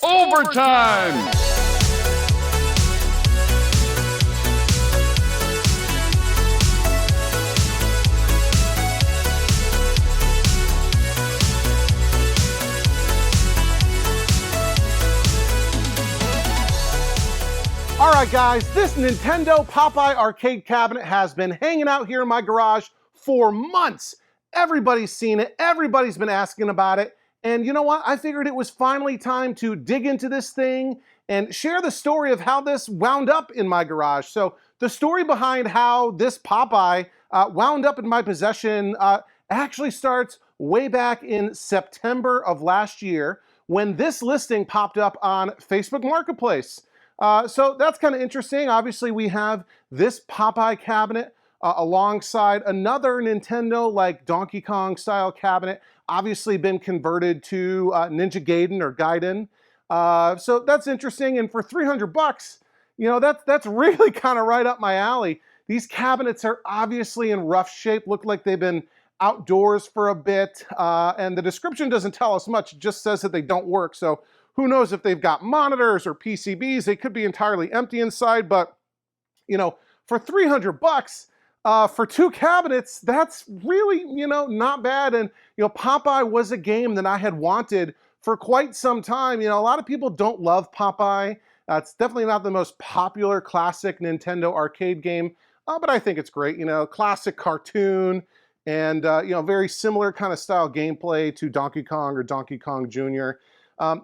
Overtime! All right, guys, this Nintendo Popeye arcade cabinet has been hanging out here in my garage for months. Everybody's seen it. Everybody's been asking about it. And you know what? I figured it was finally time to dig into this thing and share the story of how this wound up in my garage. So the story behind how this Popeye wound up in my possession actually starts way back in September of last year when this listing popped up on Facebook Marketplace. So that's kind of interesting. Obviously, we have this Popeye cabinet alongside another Nintendo like Donkey Kong style cabinet, obviously been converted to Ninja Gaiden or Gaiden. So that's interesting. And for 300 bucks, you know, that's really kind of right up my alley. These cabinets are obviously in rough shape, look like they've been outdoors for a bit. And the description doesn't tell us much, it just says that they don't work. So who knows if they've got monitors or PCBs, they could be entirely empty inside, but you know, for 300 bucks, for two cabinets, that's really, you know, not bad. And, you know, Popeye was a game that I had wanted for quite some time. You know, a lot of people don't love Popeye. It's definitely not the most popular classic Nintendo arcade game, but I think it's great. You know, classic cartoon and, you know, very similar kind of style gameplay to Donkey Kong or Donkey Kong Jr.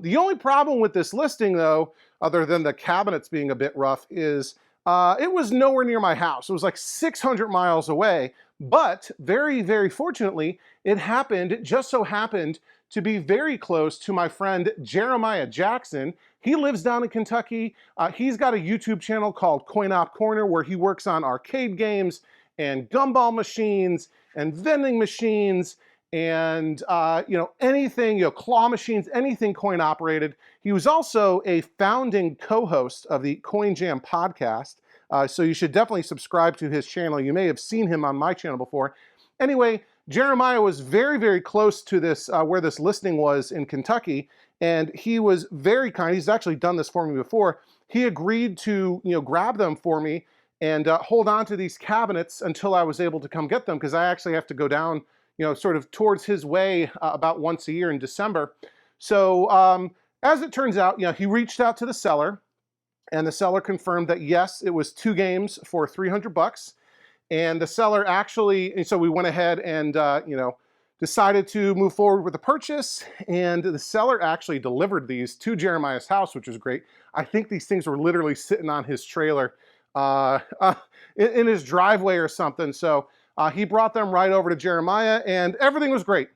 The only problem with this listing, though, other than the cabinets being a bit rough, is it was nowhere near my house. It was like 600 miles away, but very, very fortunately, it just so happened to be very close to my friend Jeremiah Jackson. He lives down in Kentucky. He's got a YouTube channel called Coin Op Corner where he works on arcade games and gumball machines and vending machines and you know, anything, you know, claw machines, anything coin operated. He was also a founding co-host of the Coin Jam podcast, so you should definitely subscribe to his channel. You may have seen him on my channel before. Anyway, Jeremiah was very, very close to this, where this listing was in Kentucky, and he was very kind. He's actually done this for me before. He agreed to, you know, grab them for me and hold on to these cabinets until I was able to come get them, because I actually have to go down, you know, sort of towards his way about once a year in December. So as it turns out, you know, he reached out to the seller, and the seller confirmed that yes, it was two games for 300 bucks. And the seller actually, so we went ahead and, you know, decided to move forward with the purchase. And the seller actually delivered these to Jeremiah's house, which was great. I think these things were literally sitting on his trailer in his driveway or something. So he brought them right over to Jeremiah, and everything was great.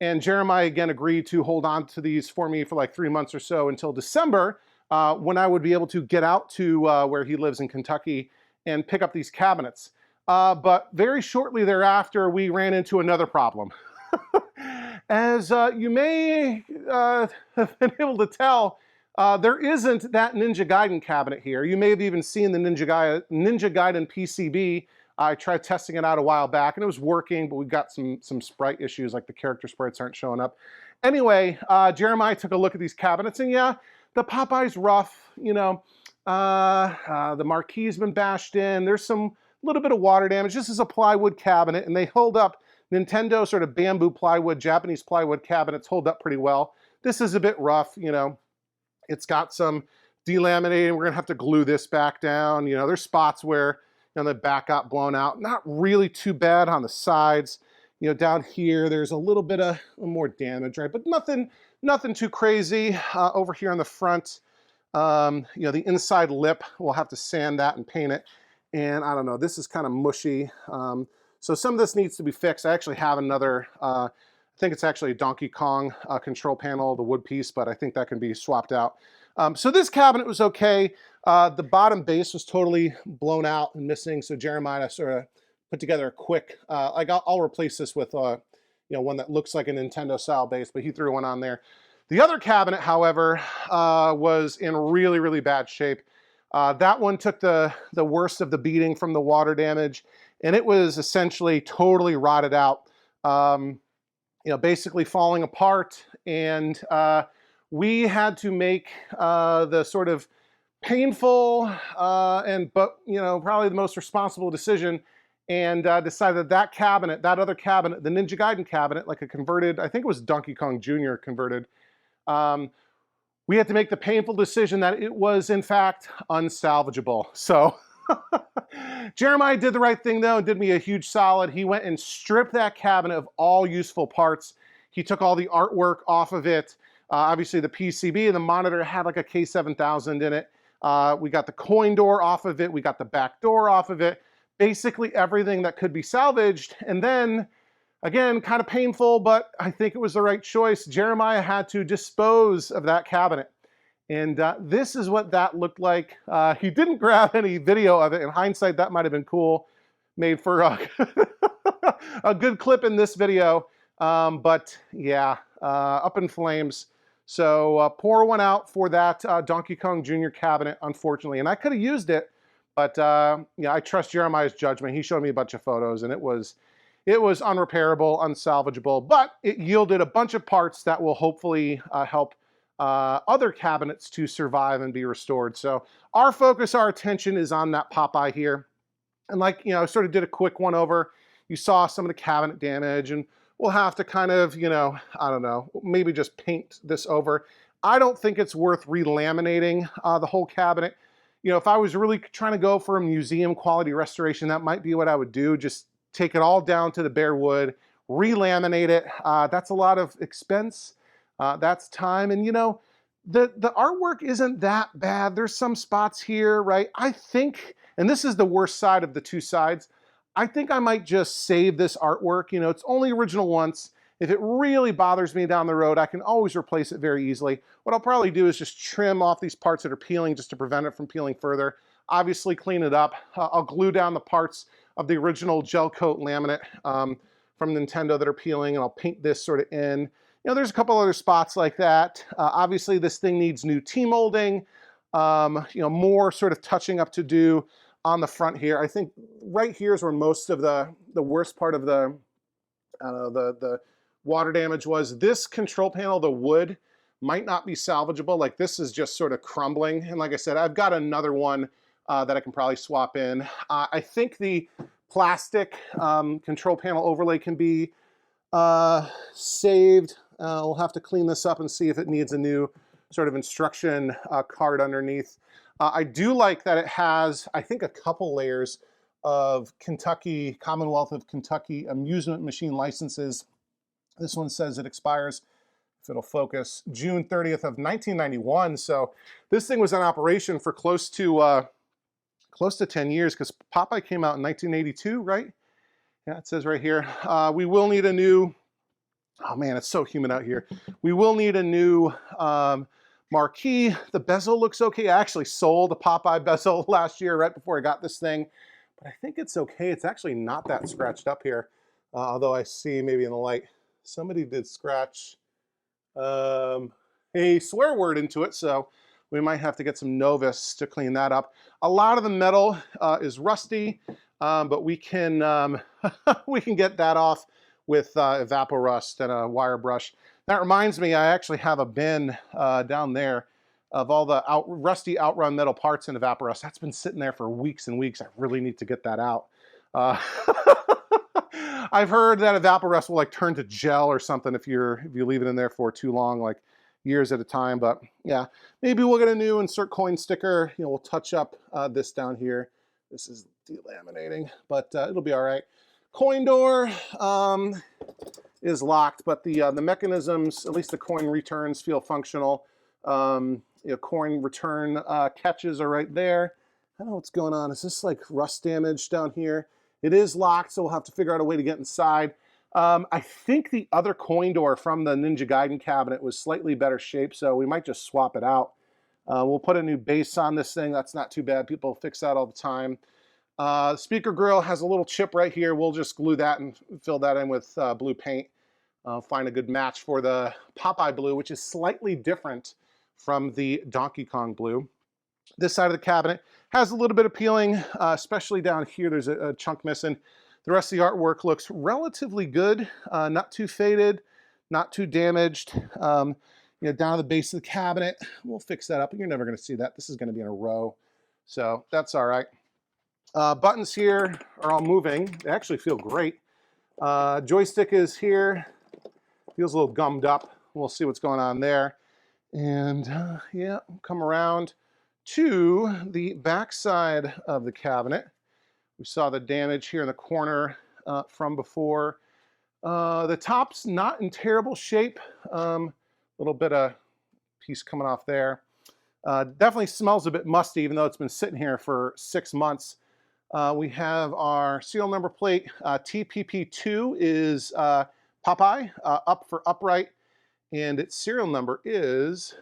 And Jeremiah again agreed to hold on to these for me for like 3 months or so until December, when I would be able to get out to where he lives in Kentucky and pick up these cabinets. But very shortly thereafter, we ran into another problem. As you may have been able to tell, there isn't that Ninja Gaiden cabinet here. You may have even seen the Ninja Gaiden PCB. I tried testing it out a while back and it was working, but we got some sprite issues, like the character sprites aren't showing up. Anyway, Jeremiah took a look at these cabinets, and yeah, the Popeye's rough, you know. The marquee's been bashed in. There's some little bit of water damage. This is a plywood cabinet, and they hold up. Nintendo sort of bamboo plywood, Japanese plywood cabinets hold up pretty well. This is a bit rough, you know. It's got some delaminating. We're gonna have to glue this back down. You know, there's spots where, you know, the back got blown out. Not really too bad on the sides. You know, down here, there's a little bit of more damage, right? But nothing too crazy. Over here on the front, you know, the inside lip, we'll have to sand that and paint it. And I don't know, this is kind of mushy. So some of this needs to be fixed. I actually have another, I think it's actually a Donkey Kong control panel, the wood piece, but I think that can be swapped out. So this cabinet was okay. The bottom base was totally blown out and missing. So Jeremiah sort of put together a quick, like I'll replace this with, you know, one that looks like a Nintendo style base, but he threw one on there. The other cabinet, however, was in really, really bad shape. That one took the worst of the beating from the water damage, and it was essentially totally rotted out, you know, basically falling apart. And we had to make the sort of painful but probably the most responsible decision, and decided that cabinet, that other cabinet, the Ninja Gaiden cabinet, like a converted, I think it was Donkey Kong Jr. converted, we had to make the painful decision that it was in fact unsalvageable. So Jeremiah did the right thing though and did me a huge solid. He went and stripped that cabinet of all useful parts. He took all the artwork off of it. Obviously the PCB and the monitor had like a K7000 in it. We got the coin door off of it. We got the back door off of it. Basically everything that could be salvaged. And then, again, kind of painful, but I think it was the right choice. Jeremiah had to dispose of that cabinet. And this is what that looked like. He didn't grab any video of it. In hindsight, that might have been cool. Made for a good clip in this video. But yeah, up in flames. So pour one out for that Donkey Kong Jr. cabinet, unfortunately. And I could have used it, but yeah, I trust Jeremiah's judgment. He showed me a bunch of photos, and it was unrepairable, unsalvageable, but it yielded a bunch of parts that will hopefully help other cabinets to survive and be restored. So our focus, our attention is on that Popeye here. And like, I sort of did a quick one over. You saw some of the cabinet damage, and we'll have to kind of, I don't know, maybe just paint this over. I don't think it's worth relaminating the whole cabinet. If I was really trying to go for a museum quality restoration, that might be what I would do. Just take it all down to the bare wood, relaminate it. That's a lot of expense. That's time. And the artwork isn't that bad. There's some spots here, right? I think, and this is the worst side of the two sides, I think I might just save this artwork. It's only original once. If it really bothers me down the road, I can always replace it very easily. What I'll probably do is just trim off these parts that are peeling just to prevent it from peeling further. Obviously clean it up. I'll glue down the parts of the original gel coat laminate from Nintendo that are peeling, and I'll paint this sort of in. There's a couple other spots like that. Obviously this thing needs new T-molding, more sort of touching up to do on the front here. I think right here is where most of the worst part of the water damage was. This control panel, the wood, might not be salvageable. Like, this is just sort of crumbling. And like I said, I've got another one that I can probably swap in. I think the plastic control panel overlay can be saved. We'll have to clean this up and see if it needs a new sort of instruction card underneath. I do like that it has, I think, a couple layers of Commonwealth of Kentucky amusement machine licenses. This one says it expires, if it'll focus, June 30th of 1991. So this thing was in operation for close to 10 years, because Popeye came out in 1982, right? Yeah, it says right here. We will need a new, oh man, it's so humid out here. We will need a new marquee. The bezel looks okay. I actually sold a Popeye bezel last year right before I got this thing, but I think it's okay. It's actually not that scratched up here, although I see maybe in the light somebody did scratch a swear word into it, so we might have to get some Novus to clean that up. A lot of the metal is rusty, but we can we can get that off with Evaporust and a wire brush. That reminds me, I actually have a bin down there of all the rusty outrun metal parts in Evaporust. That's been sitting there for weeks and weeks. I really need to get that out. I've heard that Evaporust will like turn to gel or something if you leave it in there for too long, like years at a time. But yeah, maybe we'll get a new insert coin sticker. We'll touch up this down here. This is delaminating, but it'll be all right. Coin door is locked, but the mechanisms, at least the coin returns, feel functional. Coin return catches are right there. I don't know what's going on. Is this like rust damage down here? It is locked, so we'll have to figure out a way to get inside. I think the other coin door from the Ninja Gaiden cabinet was slightly better shape, so we might just swap it out. We'll put a new base on this thing. That's not too bad. People fix that all the time. Speaker grill has a little chip right here. We'll just glue that and fill that in with blue paint. Find a good match for the Popeye blue, which is slightly different from the Donkey Kong blue. This side of the cabinet has a little bit of peeling, especially down here. There's a chunk missing. The rest of the artwork looks relatively good, not too faded, not too damaged. down to the base of the cabinet. We'll fix that up. You're never going to see that. This is going to be in a row. So that's all right. Buttons here are all moving. They actually feel great. Joystick is here. Feels a little gummed up. We'll see what's going on there. And yeah, come around to the back side of the cabinet. We saw the damage here in the corner from before. The top's not in terrible shape. Little bit of piece coming off there. Definitely smells a bit musty, even though it's been sitting here for 6 months. We have our serial number plate. TPP2 is Popeye, up for upright. And its serial number is,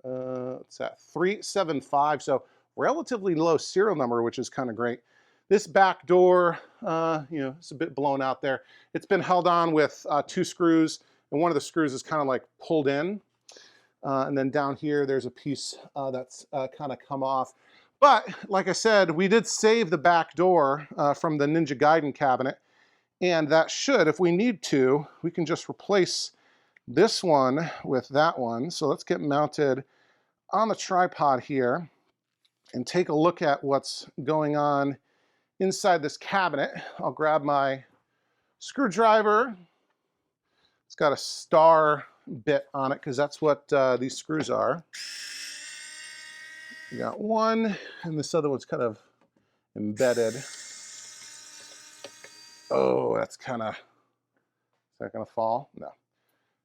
what's that, 375. So relatively low serial number, which is kind of great. This back door, it's a bit blown out there. It's been held on with 2 screws, and one of the screws is kind of like pulled in. And then down here, there's a piece that's kind of come off. But like I said, we did save the back door from the Ninja Gaiden cabinet. And that should, if we need to, we can just replace this one with that one. So let's get mounted on the tripod here and take a look at what's going on inside this cabinet. I'll grab my screwdriver. It's got a star bit on it because that's what these screws are. We got one, and this other one's kind of embedded. Oh, that's kind of, is that gonna fall? No.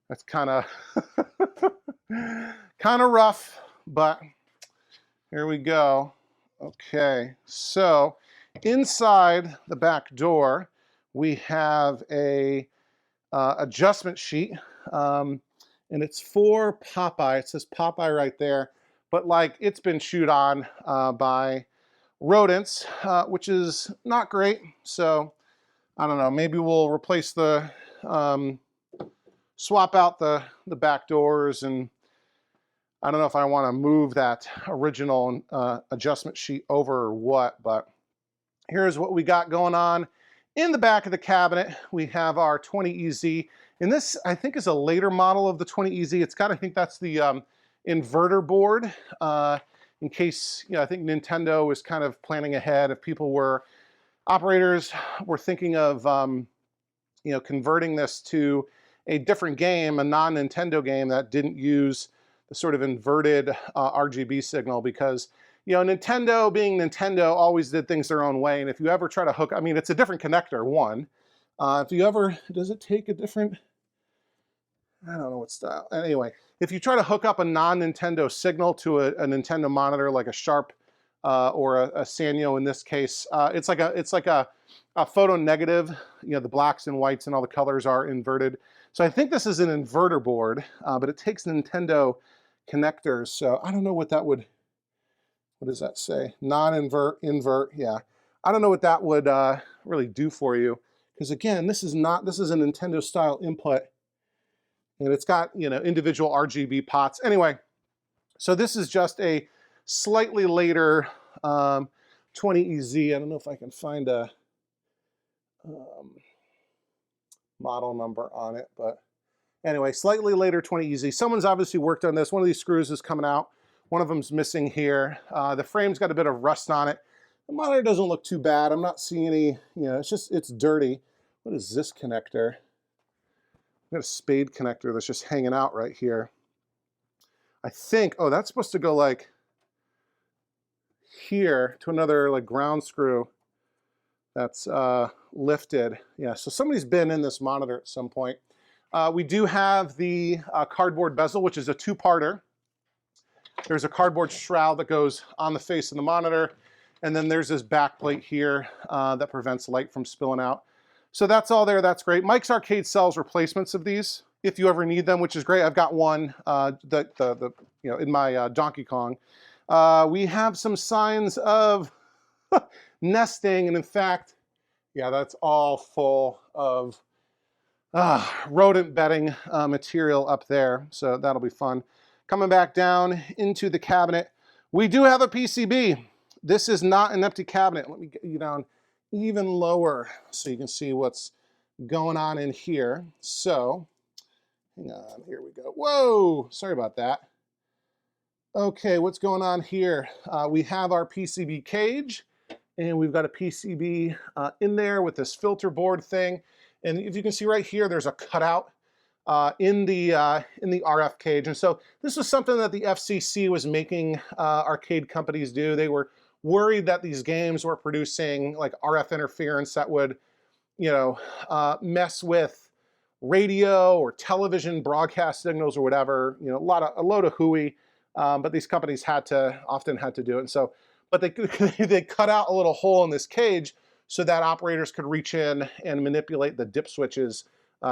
That's kind of rough, but here we go. Okay, so inside the back door, we have a adjustment sheet, and it's for Popeye. It says Popeye right there, but like it's been chewed on by rodents, which is not great. So I don't know, maybe we'll replace the swap out the back doors, and I don't know if I want to move that original adjustment sheet over or what, but here's what we got going on. In the back of the cabinet, we have our 20EZ, and this I think is a later model of the 20EZ. It's got, I think that's the inverter board, in case, I think Nintendo was kind of planning ahead if operators were thinking of, converting this to a different game, a non-Nintendo game that didn't use the sort of inverted RGB signal, because, Nintendo being Nintendo always did things their own way. And if you ever try to hook, I mean, it's a different connector, one. If you ever, does it take a different, I don't know what style. Anyway, if you try to hook up a non-Nintendo signal to a Nintendo monitor, like a Sharp or a Sanyo in this case, it's like a photo negative. The blacks and whites and all the colors are inverted. So I think this is an inverter board, but it takes Nintendo connectors. So I don't know what that would, what does that say? Non-invert, invert, yeah. I don't know what that would really do for you. Because again, this is a Nintendo style input. And it's got, individual RGB pots. Anyway, so this is just a slightly later 20EZ. I don't know if I can find a model number on it, but anyway, slightly later 20EZ. Someone's obviously worked on this. One of these screws is coming out. One of them's missing here. The frame's got a bit of rust on it. The monitor doesn't look too bad. I'm not seeing any, it's dirty. What is this connector? I've got a spade connector that's just hanging out right here. I think, oh, that's supposed to go like here to another like ground screw that's lifted. Yeah, so somebody's been in this monitor at some point. We do have the cardboard bezel, which is a 2-parter. There's a cardboard shroud that goes on the face of the monitor, and then there's this back plate here that prevents light from spilling out. So that's all there, that's great. Mike's Arcade sells replacements of these if you ever need them, which is great. I've got one in my Donkey Kong. We have some signs of nesting, and in fact, yeah, that's all full of rodent bedding material up there, so that'll be fun. Coming back down into the cabinet, we do have a PCB. This is not an empty cabinet. Let me get you down even lower so you can see what's going on in here. So Hang on, here we go. Whoa, sorry about that. Okay, what's going on here? We have our PCB cage, and we've got a PCB in there with this filter board thing. And if you can see right here, there's a cutout in the RF cage. And so this was something that the FCC was making arcade companies do. They were worried that these games were producing like RF interference that would, you know, mess with radio or television broadcast signals or whatever. You know, a load of hooey. But these companies often had to do it. And so, but they cut out a little hole in this cage so that operators could reach in and manipulate the dip switches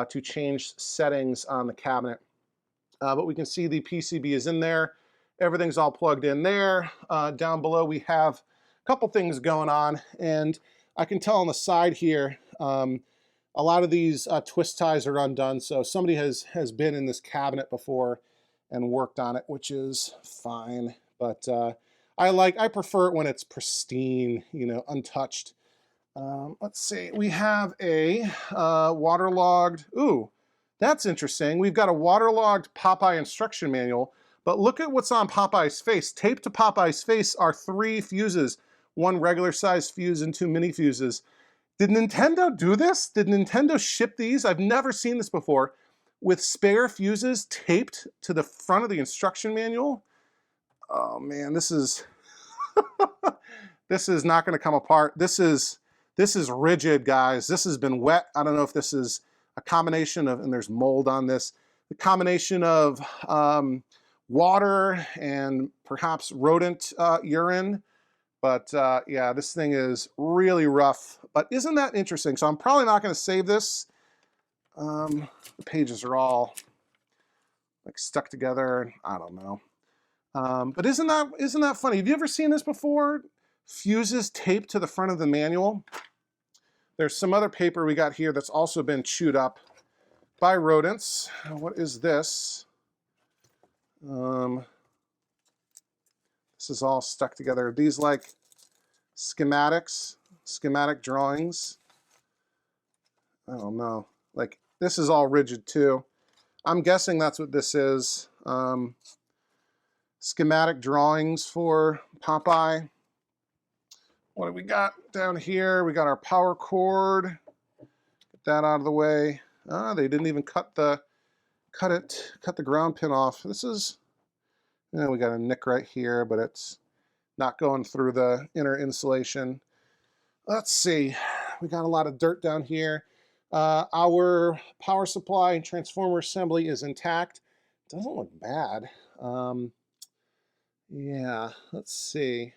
to change settings on the cabinet. But we can see the PCB is in there. Everything's all plugged in there. Down below we have a couple things going on, and I can tell on the side here, a lot of these twist ties are undone. So somebody has been in this cabinet before and worked on it, which is fine. But I prefer it when it's pristine, you know, untouched. Let's see, we have a waterlogged, ooh, that's interesting. We've got a waterlogged Popeye instruction manual, but look at what's on Popeye's face. Taped to Popeye's face are 3 fuses, 1 regular size fuse and 2 mini fuses. Did Nintendo do this? Did Nintendo ship these? I've never seen this before, with spare fuses taped to the front of the instruction manual. Oh man, this is this is not going to come apart. This is rigid, guys. This has been wet. I don't know if this is a combination of, and there's mold on this, the combination of water and perhaps rodent urine. But yeah, this thing is really rough. But isn't that interesting? So I'm probably not going to save this. The pages are all like stuck together. I don't know. But isn't that funny? Have you ever seen this before? Fuses taped to the front of the manual. There's some other paper we got here that's also been chewed up by rodents. What is this? This is all stuck together. These like schematic drawings. I don't know. Like this is all rigid too. I'm guessing that's what this is. Schematic drawings for Popeye. What do we got down here? We got our power cord. Get that out of the way. They didn't even cut the ground pin off. This is, you know, we got a nick right here, but it's not going through the inner insulation. Let's see. We got a lot of dirt down here. Our power supply and transformer assembly is intact. Doesn't look bad. Yeah, let's see.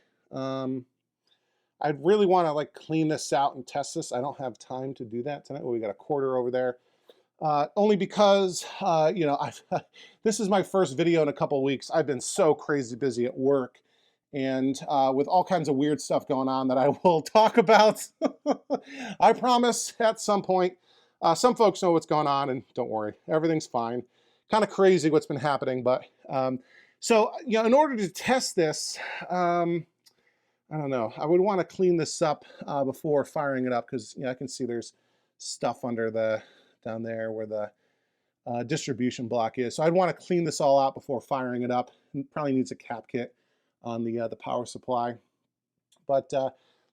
I'd really want to like clean this out and test this. I don't have time to do that tonight. Well, we got a quarter over there. Only because, you know, this is my first video in a couple of weeks. I've been so crazy busy at work and with all kinds of weird stuff going on that I will talk about. I promise at some point. Some folks know what's going on, and don't worry, everything's fine. Kind of crazy what's been happening, but so, you know, in order to test this, I don't know, I would want to clean this up before firing it up, because, you know, I can see there's stuff under down there where the distribution block is. So I'd want to clean this all out before firing it up. It probably needs a cap kit on the power supply. But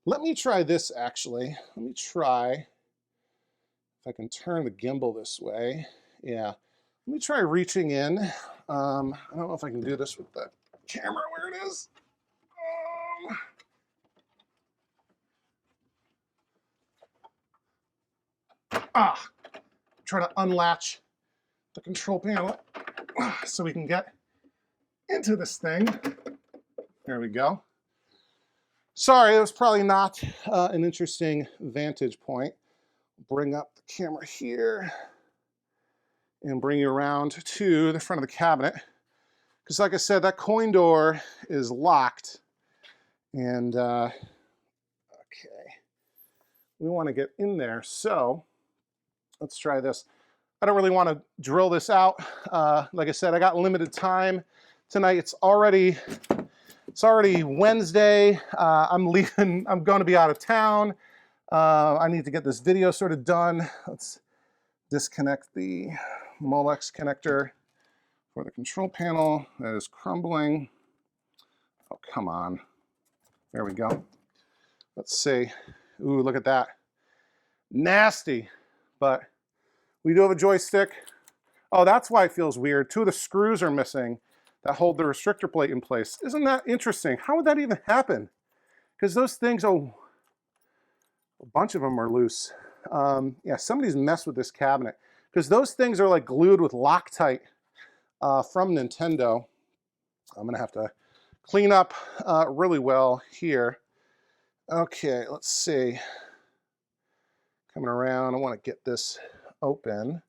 let me try this actually. Let me try if I can turn the gimbal this way. Yeah. Let me try reaching in. I don't know if I can do this with the camera where it is. Try to unlatch the control panel so we can get into this thing. There we go. Sorry, it was probably not an interesting vantage point. Bring up the camera here and bring you around to the front of the cabinet. Because like I said, that coin door is locked. And, okay, we want to get in there. So let's try this. I don't really want to drill this out. Like I said, I got limited time tonight. It's already Wednesday. I'm leaving. I'm going to be out of town. I need to get this video sort of done. Let's disconnect the Molex connector for the control panel that is crumbling. Oh, come on. There we go. Let's see. Ooh, look at that. Nasty. But we do have a joystick. Oh, that's why it feels weird. 2 of the screws are missing that hold the restrictor plate in place. Isn't that interesting? How would that even happen? Because those things, oh, a bunch of them are loose. Yeah, somebody's messed with this cabinet. Because those things are like glued with Loctite from Nintendo. I'm gonna have to clean up really well here. Okay, let's see. Coming around, I want to get this open.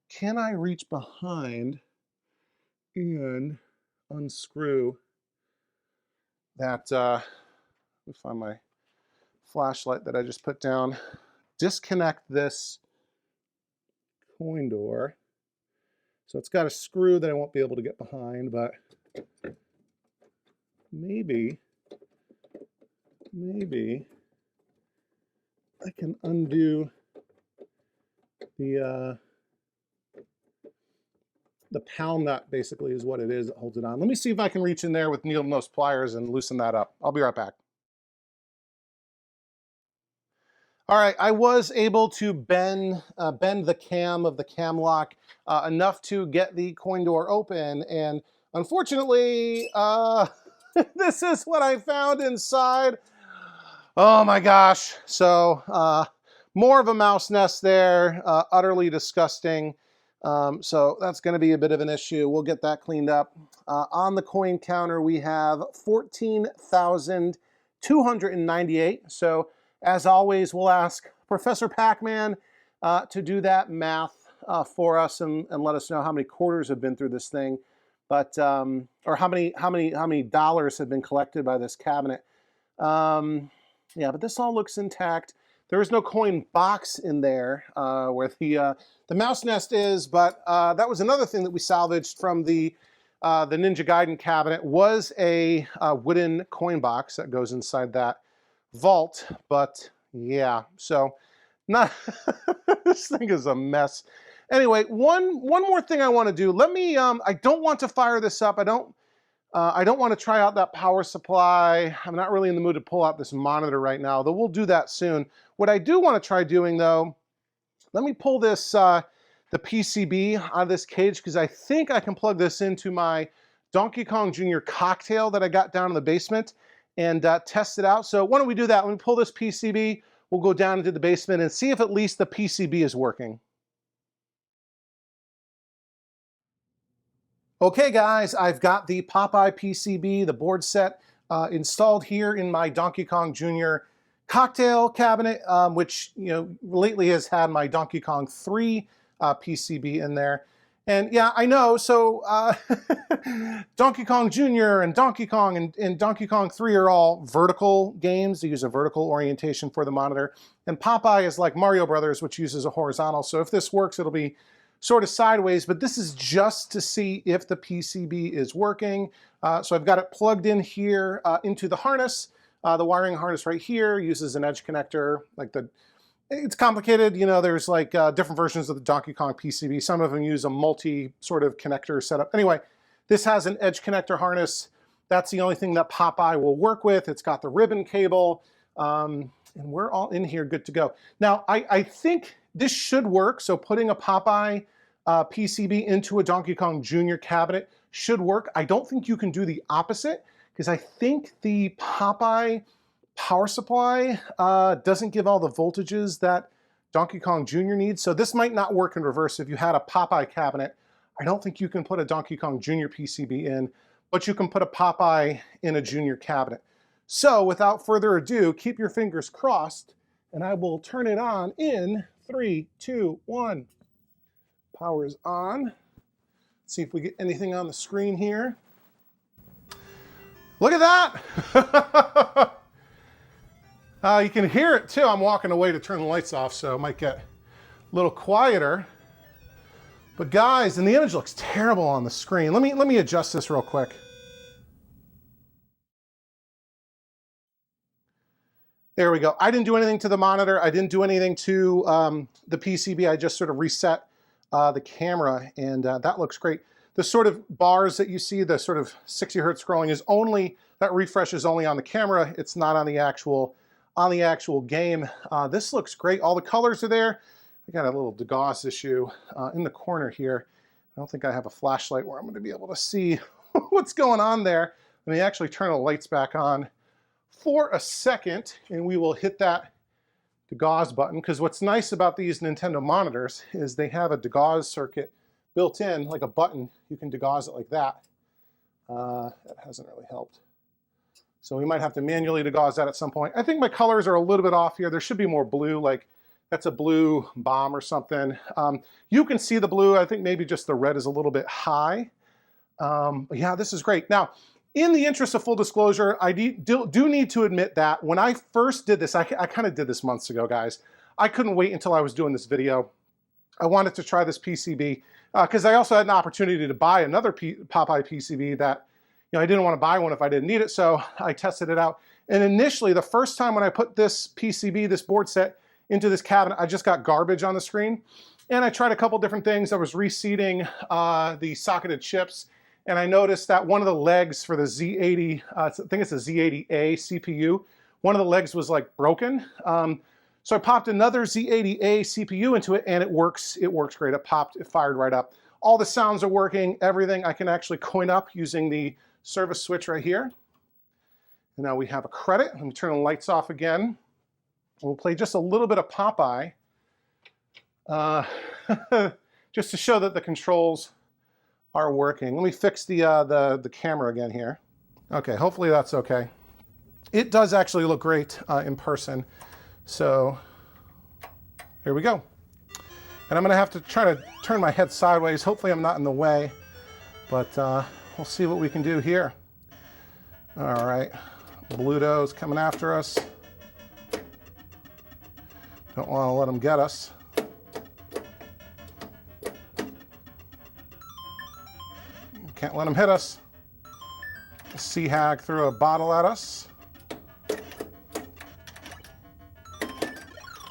Can I reach behind and unscrew that? Let me find my flashlight that I just put down. Disconnect this coin door. So it's got a screw that I won't be able to get behind, but maybe I can undo the palm nut, basically, is what it is that holds it on. Let me see if I can reach in there with needle nose pliers and loosen that up. I'll be right back. All right, I was able to bend the cam of the cam lock enough to get the coin door open, and unfortunately, this is what I found inside. Oh my gosh. So more of a mouse nest there, utterly disgusting. So that's going to be a bit of an issue. We'll get that cleaned up. On the coin counter, we have 14,298. So as always, we'll ask Professor Pac-Man to do that math for us and let us know how many quarters have been through this thing, but or how many dollars have been collected by this cabinet. Yeah, but this all looks intact. There is no coin box in there where the mouse nest is, but that was another thing that we salvaged from the Ninja Gaiden cabinet was a wooden coin box that goes inside that vault. But yeah, so not this thing is a mess. Anyway, one more thing I want to do. Let me. I don't want to fire this up. I don't want to try out that power supply. I'm not really in the mood to pull out this monitor right now, though we'll do that soon. What I do want to try doing, though, let me pull this the PCB out of this cage, because I think I can plug this into my Donkey Kong Jr. cocktail that I got down in the basement and test it out. So why don't we do that? Let me pull this PCB. We'll go down into the basement and see if at least the PCB is working. Okay guys, I've got the Popeye PCB, the board set, installed here in my Donkey Kong Jr. cocktail cabinet, which lately has had my Donkey Kong 3 PCB in there. And yeah, I know, so Donkey Kong Jr. and Donkey Kong and Donkey Kong 3 are all vertical games. They use a vertical orientation for the monitor. And Popeye is like Mario Brothers, which uses a horizontal. So if this works, it'll be sort of sideways, but this is just to see if the PCB is working. So I've got it plugged in here into the harness. The wiring harness right here uses an edge connector. It's complicated, there's like different versions of the Donkey Kong PCB. Some of them use a multi sort of connector setup. Anyway, this has an edge connector harness. That's the only thing that Popeye will work with. It's got the ribbon cable, and we're all in here good to go. Now, I think this should work. So putting a Popeye PCB into a Donkey Kong Jr. cabinet should work. I don't think you can do the opposite, because I think the Popeye power supply doesn't give all the voltages that Donkey Kong Jr. needs. So this might not work in reverse. If you had a Popeye cabinet, I don't think you can put a Donkey Kong Jr. PCB in, but you can put a Popeye in a Junior cabinet. So without further ado, keep your fingers crossed, and I will turn it on in 3, 2, 1. Power is on. Let's see if we get anything on the screen here. Look at that! You can hear it too. I'm walking away to turn the lights off, so it might get a little quieter. But guys, and the image looks terrible on the screen. Let me adjust this real quick. There we go. I didn't do anything to the monitor. I didn't do anything to the PCB. I just sort of reset the camera, and that looks great. The sort of bars that you see, the sort of 60 hertz scrolling is only, that refresh is only on the camera. It's not on the actual game. This looks great. All the colors are there. I got a little degauss issue in the corner here. I don't think I have a flashlight where I'm going to be able to see what's going on there. Let me actually turn the lights back on for a second, and we will hit that degauss button, because what's nice about these Nintendo monitors is they have a degauss circuit built in, like a button. You can degauss it like that. That hasn't really helped. So we might have to manually degauss that at some point. I think my colors are a little bit off here. There should be more blue, like that's a blue bomb or something. You can see the blue. I think maybe just the red is a little bit high. But yeah, this is great. Now, in the interest of full disclosure, I do need to admit that when I first did this, I kind of did this months ago, guys. I couldn't wait until I was doing this video. I wanted to try this PCB because I also had an opportunity to buy another POPEYE PCB that, I didn't want to buy one if I didn't need it, so I tested it out. And initially, the first time when I put this PCB, this board set, into this cabinet, I just got garbage on the screen. And I tried a couple different things. I was reseating the socketed chips, and I noticed that one of the legs for the Z80, I think it's a Z80A CPU, one of the legs was like broken. So I popped another Z80A CPU into it, and it works great. It popped, it fired right up. All the sounds are working, everything. I can actually coin up using the service switch right here. And now we have a credit. Let me turn the lights off again. We'll play just a little bit of Popeye, just to show that the controls are working. Let me fix the camera again here. Okay, hopefully that's okay. It does actually look great in person. So here we go. And I'm gonna have to try to turn my head sideways. Hopefully I'm not in the way, but we'll see what we can do here. All right, Bluto's coming after us. Don't want to let them get us. Can't let them hit us. The Sea Hag threw a bottle at us.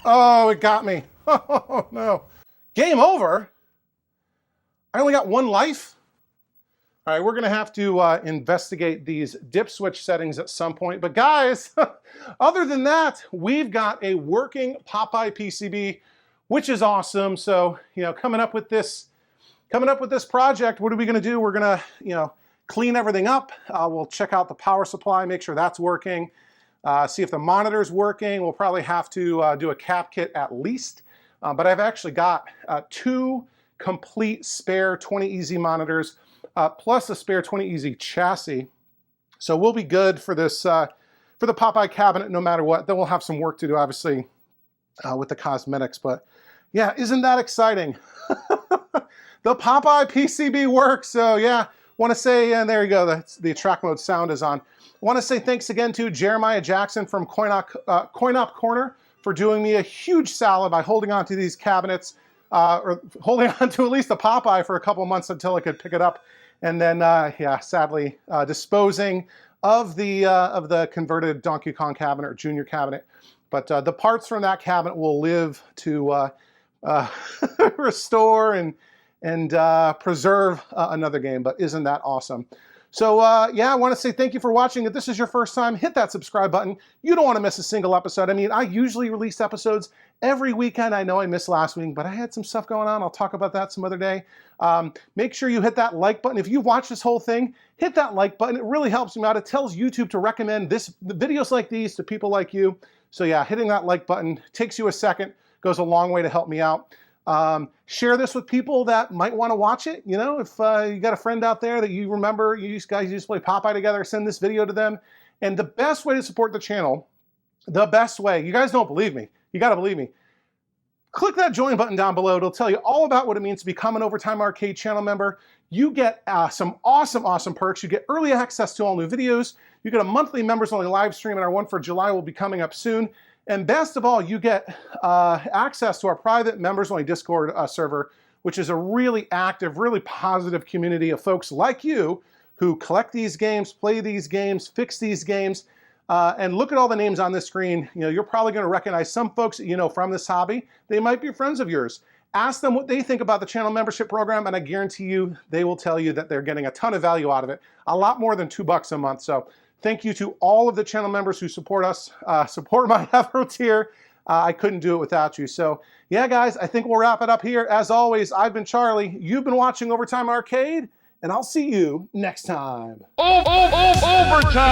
Oh, it got me. Oh, no. Game over? I only got one life? All right, we're going to have to investigate these dip switch settings at some point. But guys, other than that, we've got a working POPEYE PCB, which is awesome. So, coming up with this project, what are we going to do? We're going to, clean everything up. We'll check out the power supply, make sure that's working. See if the monitor's working. We'll probably have to do a cap kit at least. But I've actually got 2 complete spare 20EZ monitors, plus a spare 20EZ chassis. So we'll be good for this, for the POPEYE cabinet no matter what. Then we'll have some work to do, obviously, with the cosmetics. But yeah, isn't that exciting? The POPEYE PCB works. So yeah, want to say, and there you go, the track mode sound is on. Want to say thanks again to Jeremiah Jackson from Coin Op Corner for doing me a huge salad by holding on to these cabinets, or holding on to at least the POPEYE for a couple months until I could pick it up. And then, yeah, sadly, disposing of the converted Donkey Kong cabinet or Junior cabinet. But the parts from that cabinet will live to restore and preserve another game. But isn't that awesome? So yeah, I want to say thank you for watching. If this is your first time, hit that subscribe button. You don't want to miss a single episode. I mean, I usually release episodes every weekend. I know I missed last week, but I had some stuff going on. I'll talk about that some other day. Make sure you hit that like button. If you watch this whole thing, hit that like button. It really helps me out. It tells YouTube to recommend videos like these to people like you. So yeah, hitting that like button takes you a second, goes a long way to help me out. Share this with people that might want to watch it. You know, if you got a friend out there that you remember, you guys used to play POPEYE together, send this video to them. And the best way to support the channel, the best way, you guys don't believe me, you got to believe me. Click that join button down below. It'll tell you all about what it means to become an Overtime Arcade channel member. You get some awesome perks. You get early access to all new videos. You get a monthly members only live stream, and our one for July will be coming up soon. And best of all, you get access to our private members-only Discord server, which is a really active, really positive community of folks like you who collect these games, play these games, fix these games. And look at all the names on this screen. You know, you're probably going to recognize some folks that you know from this hobby. They might be friends of yours. Ask them what they think about the channel membership program, and I guarantee you they will tell you that they're getting a ton of value out of it, a lot more than $2 a month. So thank you to all of the channel members who support us, support my efforts here. I couldn't do it without you. So yeah, guys, I think we'll wrap it up here. As always, I've been Charlie. You've been watching Overtime Arcade, and I'll see you next time. Overtime!